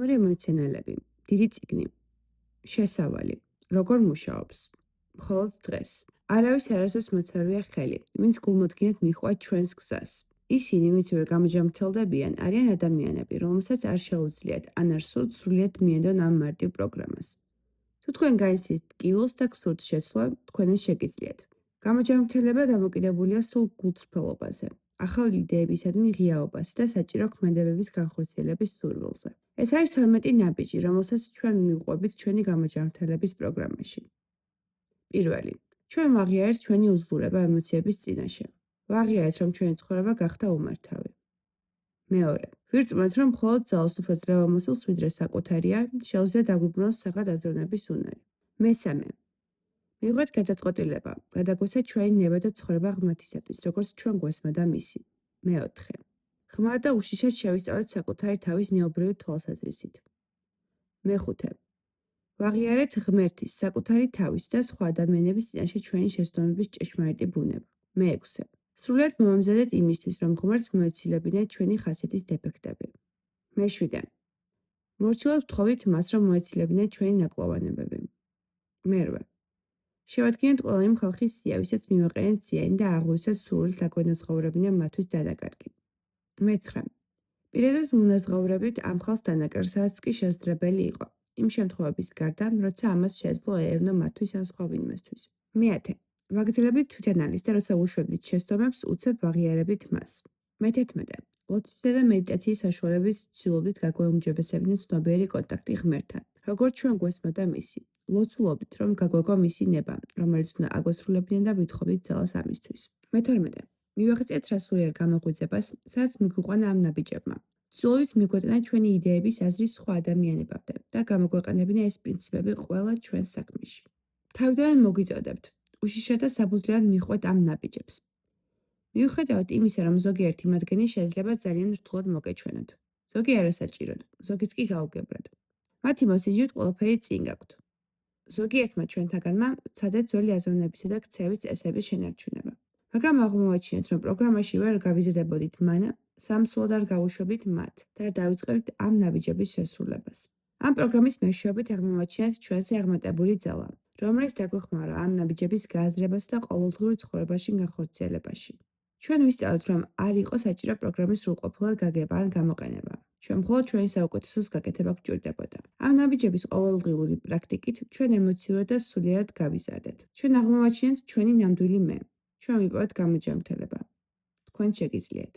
ნამდვილი ემოციონალები, დიდი წიგნი, შესავალი, როგორ მუშაობს, მხოლოდ დღეს. არავის არასდროს მოწევია ხელი, ვინც გულმოდგინედ მიჰყვა ჩვენს გზას. ისინი, ვინც ვერ გამოჯამრთელდებიან, არიან ადამიანები, რომელსაც არ შეუძლიათ ან არ სურთ სრულიად მიენდონ ამ მარტივ პროგრამას. თუ თქვენ გაიცდით ტკივილს და გსურთ შეცვლა, თქვენ ეს შეგიძლიათ. გამოჯამრთელება დამოკიდებულია სულ გულწრფელობაზე, ახალი იდეებისადმი ღიაობაზე და საჭირო ქმედებების განხორციელების სურვილზე. ეს არის 12 ნაბიჯი, რომელსაც ჩვენ მივყვებით ჩვენი გამოჯამრთელების პროგრამაში. პირველი. ჩვენ ვაღიარეთ ჩვენი უძლურება ემოციების წინაშე. ვაღიარეთ, რომ ჩვენი ცხოვრება გახდა უმართავი. მეორე. ვირწმუნეთ, რომ მხოლოდ ძალს უფრო ძლევამოსილს ვიდრე საკუთარია, შეუძლია დაგვიბრუნოს საღად აზროვნების უნარი. მესამე. მივიღეთ გადაწყვეტილება, გადაგვეცეთ ჩვენი ნება და ცხოვრება ღმერთისათვის, როგორც ჩვენ გვესმოდა მისი. მეოთხე. ხმარ და უშიშად შევისწავლეთ საკუთარი თავის ნეობრივი თვალსაზრისით. მეხუთე. ვაღიარეთ ღმერთის, საკუთარი თავის და სხვა ადამიანების წინაშე ჩვენი შეცდომების ჭეშმარიტი ბუნება. მეექვსე. სრულიად მომამზადეთ იმისთვის, რომ ღმერთს მოეცილებინეთ ჩვენი ხასიათის დეფექტები. მეშვიდე. მორჩილად ვთხოვით მას, რომ მოეცილებინეთ ჩვენი ნაკლოვანებები. მერვე. შევადგინეთ ყველა იმ ხალხის სია, ვისაც მივაყენეთ ზიანი და აღვივსეთ სრულად დაგვენაზღაურებინა მათთვის დანაკარგი. მეცხრე. პირადად უნაზღაურებით ამ ხალხს დანაკარგს, სადაც კი შესაძლებელი იყო. იმ შემთხვევების გარდა, როცა ამას შეეძლო ეევნო მათთვის ან სხვა ვინმესთვის. მეათე. ვაგრძელებით თვითანალიზს და როცა უშვებდით შეცდომებს, უცებ ვაღიარებით მას. მეთერთმეტე. ლოცვისა და მედიტაციის საშუალებით ვცდილობდით გაგვეუმჯობესებინოთ ცნობიერი კონტაქტი ღმერთთან, როგორც ჩვენ გვესმოდა მისი. ლოცულობდით, რომ გაგვეგო მისი ნება, რომელიც უნდა აგვესრულებინა და ვითხოვდით ძალას ამისთვის. მეთორმეტე. მივაღწიეთ რა სულიერ გამოღვიძებას, სადაც მიგვიყვანა ამ ნაბიჯებმა. ვცდილობდით მიგვეტანა ჩვენი იდეების აზრის სხვა ადამიანებამდე და გამოგვეყენებინა ეს პრინციპები ყველა ჩვენს საქმეში. თავიდანვე მოგიწოდებთ, უშიშრად და საფუძვლად მიჰყვეთ ამ ნაბიჯებს. მიუხედავად იმისა, რომ ზოგიერთი მათგანი შეიძლება ძალიან რთულად მოგეჩვენოთ, ზოგი არასაჭიროდ, ზოგიც კი გაუგებრად. მათი მოსინჯით ყველაფერი წინ გაქვთ. ზოგიერთმა ჩვენთაგანმა ვცადეთ ძველი აზროვნებისა და ქცევის წესების შენარჩუნება. მაგრამ აღმოვაჩინეთ, რომ პროგრამაში ვერ გავიზრდებოდით მან, სამსულად არ გავუშვებით მათ და არ დავიწყებთ ამ ნაბიჯების შესრულებას. ამ პროგრამის მეშვეობით აღმოვაჩინეთ ჩვენზე აღმატებული ძალა, რომელიც დაგვეხმარა ამ ნაბიჯების გააზრებას და ყოველდღიურ ცხოვრებაში განხორციელებაში. ჩვენ ვისწავლეთ, რომ არ იყო საჭირო პროგრამის სრულყოფილად გაგება ან გამოყენება. ჩვენ მხოლოდ ჩვენი საუკეთესოს გაკეთება გვჭირდებოდა. ამ ნაბიჯების ყოველდღიური პრაქტიკით ჩვენ ემოციურად და სულიერად გავიზარდეთ. ჩვენ აღმოვაჩინეთ ჩვენი ნამდვილი მე. ჩვენ ვიპოვეთ გამოჯამრთელება. თქვენ შეგიძლიათ.